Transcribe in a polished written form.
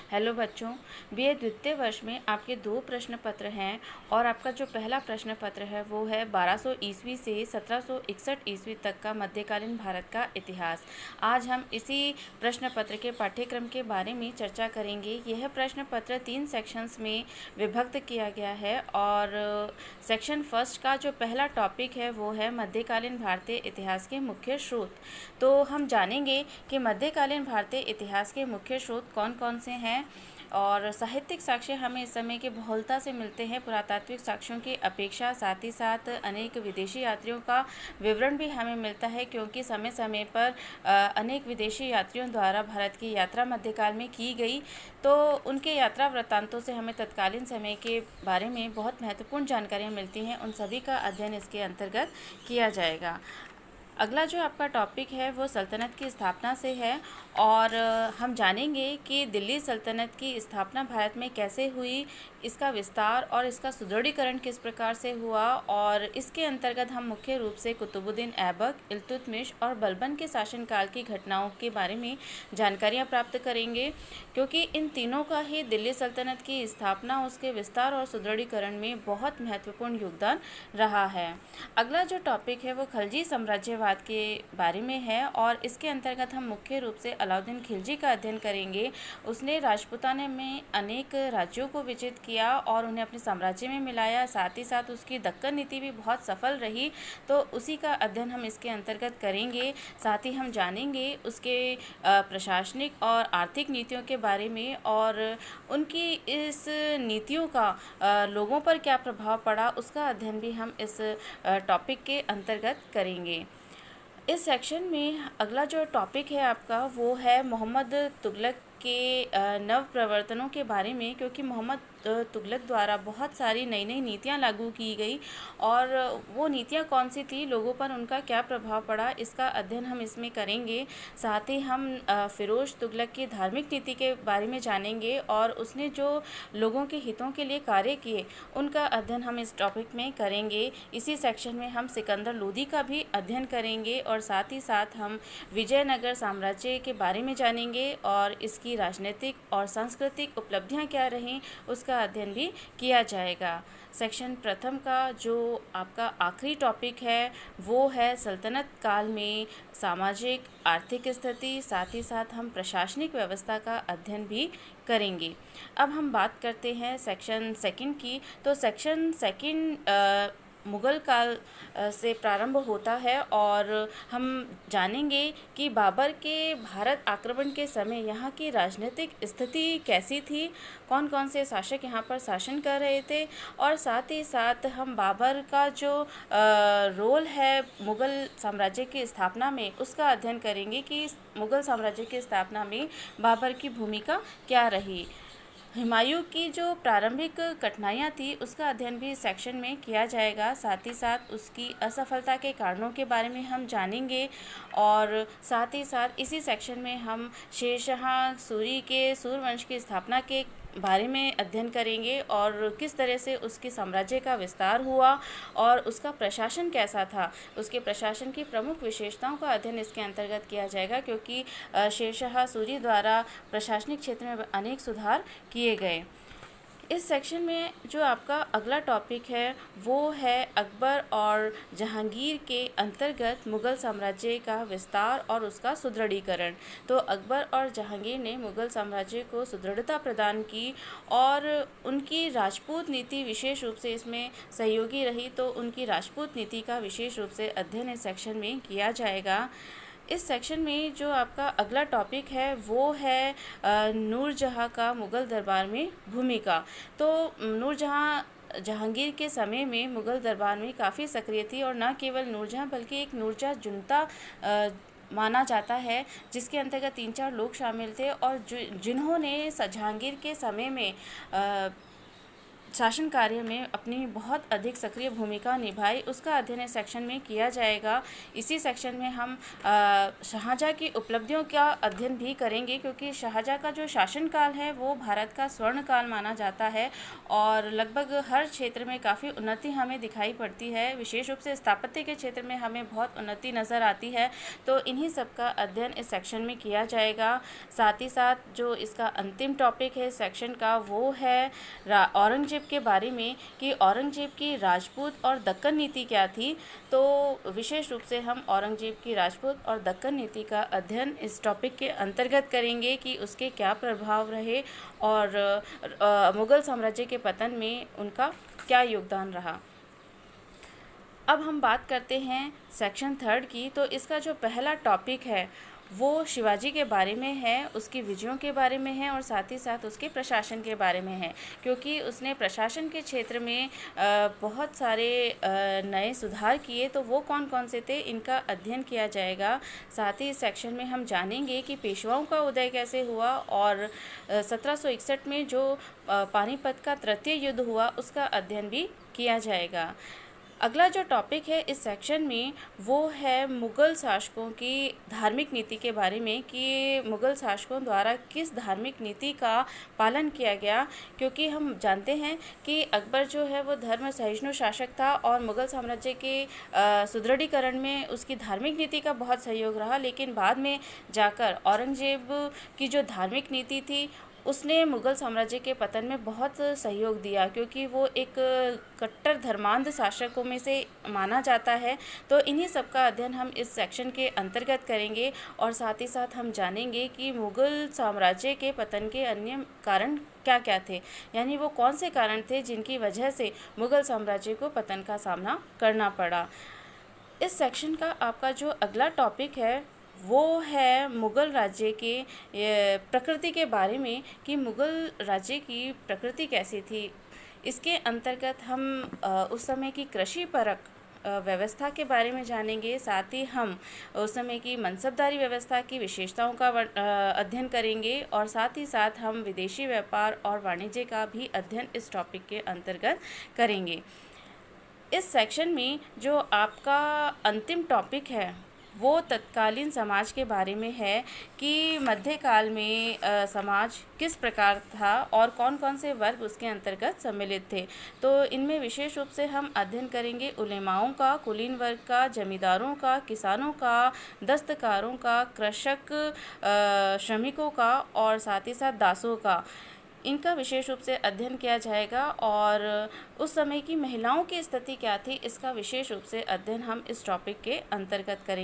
Hello बच्चों, BA द्वितीय वर्ष में आपके दो प्रश्न पत्र हैं और आपका जो पहला प्रश्न पत्र है वो है 1200 ईस्वी से 1761 ईस्वी तक का मध्यकालीन भारत का इतिहास। आज हम इसी प्रश्न पत्र के पाठ्यक्रम के बारे में चर्चा करेंगे। यह प्रश्न पत्र 3 सेक्शंस में विभक्त किया गया है और सेक्शन फर्स्ट का जो पहला टॉपिक है वो है मध्यकालीन भारतीय इतिहास के मुख्य स्रोत। तो हम जानेंगे कि मध्यकालीन भारतीय इतिहास के मुख्य स्रोत कौन कौन से हैं और साहित्यिक साक्ष्य हमें इस समय के बहुलता से मिलते हैं पुरातात्विक साक्ष्यों की अपेक्षा। साथ ही साथ अनेक विदेशी यात्रियों का विवरण भी हमें मिलता है, क्योंकि समय समय पर अनेक विदेशी यात्रियों द्वारा भारत की यात्रा मध्यकाल में की गई, तो उनके यात्रा वृत्तांतों से हमें तत्कालीन समय के बारे में बहुत महत्वपूर्ण जानकारियाँ मिलती हैं। उन सभी का अध्ययन इसके अंतर्गत किया जाएगा। अगला जो आपका टॉपिक है वो सल्तनत की स्थापना से है और हम जानेंगे कि दिल्ली सल्तनत की स्थापना भारत में कैसे हुई, इसका विस्तार और इसका सुदृढ़ीकरण किस प्रकार से हुआ, और इसके अंतर्गत हम मुख्य रूप से कुतुबुद्दीन ऐबक, इल्तुतमिश और बलबन के शासनकाल की घटनाओं के बारे में जानकारियाँ प्राप्त करेंगे, क्योंकि इन तीनों का ही दिल्ली सल्तनत की स्थापना, उसके विस्तार और सुदृढ़ीकरण में बहुत महत्वपूर्ण योगदान रहा है। अगला जो टॉपिक है वो खलजी साम्राज्यवाद के बारे में है और इसके अंतर्गत हम मुख्य रूप से अलाउद्दीन खिलजी का अध्ययन करेंगे। उसने राजपूताना में अनेक राज्यों को विजित किया और उन्हें अपने साम्राज्य में मिलाया। साथ ही साथ उसकी दक्कन नीति भी बहुत सफल रही, तो उसी का अध्ययन हम इसके अंतर्गत करेंगे। साथ ही हम जानेंगे उसके प्रशासनिक और आर्थिक नीतियों के बारे में और उनकी इस नीतियों का लोगों पर क्या प्रभाव पड़ा, उसका अध्ययन भी हम इस टॉपिक के अंतर्गत करेंगे। इस सेक्शन में अगला जो टॉपिक है आपका वो है मोहम्मद तुगलक के नव प्रवर्तनों के बारे में, क्योंकि मोहम्मद तुगलक द्वारा बहुत सारी नई नई नीतियां लागू की गई और वो नीतियां कौन सी थी, लोगों पर उनका क्या प्रभाव पड़ा, इसका अध्ययन हम इसमें करेंगे। साथ ही हम फ़िरोज़ तुगलक की धार्मिक नीति के बारे में जानेंगे और उसने जो लोगों के हितों के लिए कार्य किए उनका अध्ययन हम इस टॉपिक में करेंगे। इसी सेक्शन में हम सिकंदर लोदी का भी अध्ययन करेंगे और साथ ही साथ हम विजयनगर साम्राज्य के बारे में जानेंगे और इसकी राजनीतिक और सांस्कृतिक उपलब्धियां क्या रहीं उसका अध्ययन भी किया जाएगा। सेक्शन प्रथम का जो आपका आखिरी टॉपिक है वो है सल्तनत काल में सामाजिक आर्थिक स्थिति, साथ ही साथ हम प्रशासनिक व्यवस्था का अध्ययन भी करेंगे। अब हम बात करते हैं सेक्शन सेकंड की। तो सेक्शन सेकंड मुग़ल काल से प्रारंभ होता है और हम जानेंगे कि बाबर के भारत आक्रमण के समय यहाँ की राजनीतिक स्थिति कैसी थी, कौन कौन से शासक यहाँ पर शासन कर रहे थे, और साथ ही साथ हम बाबर का जो रोल है मुग़ल साम्राज्य की स्थापना में उसका अध्ययन करेंगे कि मुग़ल साम्राज्य की स्थापना में बाबर की भूमिका क्या रही। हुमायूं की जो प्रारंभिक कठिनाइयाँ थी उसका अध्ययन भी इस सेक्शन में किया जाएगा। साथ ही साथ उसकी असफलता के कारणों के बारे में हम जानेंगे और साथ ही साथ इसी सेक्शन में हम शेरशाह सूरी के सूर्यवंश की स्थापना के बारे में अध्ययन करेंगे और किस तरह से उसके साम्राज्य का विस्तार हुआ और उसका प्रशासन कैसा था, उसके प्रशासन की प्रमुख विशेषताओं का अध्ययन इसके अंतर्गत किया जाएगा, क्योंकि शेरशाह सूरी द्वारा प्रशासनिक क्षेत्र में अनेक सुधार किए गए। इस सेक्शन में जो आपका अगला टॉपिक है वो है अकबर और जहांगीर के अंतर्गत मुग़ल साम्राज्य का विस्तार और उसका सुदृढ़ीकरण। तो अकबर और जहांगीर ने मुग़ल साम्राज्य को सुदृढ़ता प्रदान की और उनकी राजपूत नीति विशेष रूप से इसमें सहयोगी रही, तो उनकी राजपूत नीति का विशेष रूप से अध्ययन इस सेक्शन में किया जाएगा। इस सेक्शन में जो आपका अगला टॉपिक है वो है नूरजहाँ का मुग़ल दरबार में भूमिका। तो नूरजहाँ जहांगीर के समय में मुग़ल दरबार में काफ़ी सक्रिय थी और न केवल नूरजहाँ बल्कि एक नूरजहाँ जुनता माना जाता है, जिसके अंतर्गत 3-4 लोग शामिल थे और जिन्होंने जहांगीर के समय में शासन कार्य में अपनी बहुत अधिक सक्रिय भूमिका निभाई, उसका अध्ययन इस सेक्शन में किया जाएगा। इसी सेक्शन में हम शाहजहाँ की उपलब्धियों का अध्ययन भी करेंगे, क्योंकि शाहजहाँ का जो शासनकाल है वो भारत का स्वर्ण काल माना जाता है और लगभग हर क्षेत्र में काफ़ी उन्नति हमें दिखाई पड़ती है। विशेष रूप से स्थापत्य के क्षेत्र में हमें बहुत उन्नति नज़र आती है, तो इन्हीं सब का अध्ययन इस सेक्शन में किया जाएगा। साथ ही साथ जो इसका अंतिम टॉपिक है इस सेक्शन का वो है औरंगजेब के बारे में, कि औरंगजेब की राजपूत और दक्कन नीति क्या थी। तो विशेष रूप से हम औरंगजेब की राजपूत और दक्कन नीति का अध्ययन इस टॉपिक के अंतर्गत करेंगे कि उसके क्या प्रभाव रहे और मुग़ल साम्राज्य के पतन में उनका क्या योगदान रहा। अब हम बात करते हैं सेक्शन 3 की। तो इसका जो पहला टॉपिक है वो शिवाजी के बारे में है, उसकी विजयों के बारे में है और साथ ही साथ उसके प्रशासन के बारे में है, क्योंकि उसने प्रशासन के क्षेत्र में बहुत सारे नए सुधार किए। तो वो कौन कौन से थे, इनका अध्ययन किया जाएगा। साथ ही इस सेक्शन में हम जानेंगे कि पेशवाओं का उदय कैसे हुआ और 1761 में जो पानीपत का तृतीय युद्ध हुआ उसका अध्ययन भी किया जाएगा। अगला जो टॉपिक है इस सेक्शन में वो है मुग़ल शासकों की धार्मिक नीति के बारे में, कि मुग़ल शासकों द्वारा किस धार्मिक नीति का पालन किया गया। क्योंकि हम जानते हैं कि अकबर जो है वो धर्म सहिष्णु शासक था और मुग़ल साम्राज्य के सुदृढ़ीकरण में उसकी धार्मिक नीति का बहुत सहयोग रहा, लेकिन बाद में जाकर औरंगजेब की जो धार्मिक नीति थी उसने मुग़ल साम्राज्य के पतन में बहुत सहयोग दिया, क्योंकि वो एक कट्टर धर्मांध शासकों में से माना जाता है। तो इन्हीं सब का अध्ययन हम इस सेक्शन के अंतर्गत करेंगे और साथ ही साथ हम जानेंगे कि मुग़ल साम्राज्य के पतन के अन्य कारण क्या क्या थे, यानी वो कौन से कारण थे जिनकी वजह से मुग़ल साम्राज्य को पतन का सामना करना पड़ा। इस सेक्शन का आपका जो अगला टॉपिक है वो है मुग़ल राज्य के प्रकृति के बारे में, कि मुग़ल राज्य की प्रकृति कैसी थी। इसके अंतर्गत हम उस समय की कृषि परक व्यवस्था के बारे में जानेंगे। साथ ही हम उस समय की मनसबदारी व्यवस्था की विशेषताओं का अध्ययन करेंगे और साथ ही साथ हम विदेशी व्यापार और वाणिज्य का भी अध्ययन इस टॉपिक के अंतर्गत करेंगे। इस सेक्शन में जो आपका अंतिम टॉपिक है वो तत्कालीन समाज के बारे में है, कि मध्यकाल में समाज किस प्रकार था और कौन कौन से वर्ग उसके अंतर्गत सम्मिलित थे। तो इनमें विशेष रूप से हम अध्ययन करेंगे उलेमाओं का, कुलीन वर्ग का, जमींदारों का, किसानों का, दस्तकारों का, कृषक श्रमिकों का और साथ ही साथ दासों का। इनका विशेष रूप से अध्ययन किया जाएगा और उस समय की महिलाओं की स्थिति क्या थी इसका विशेष रूप से अध्ययन हम इस टॉपिक के अंतर्गत करेंगे।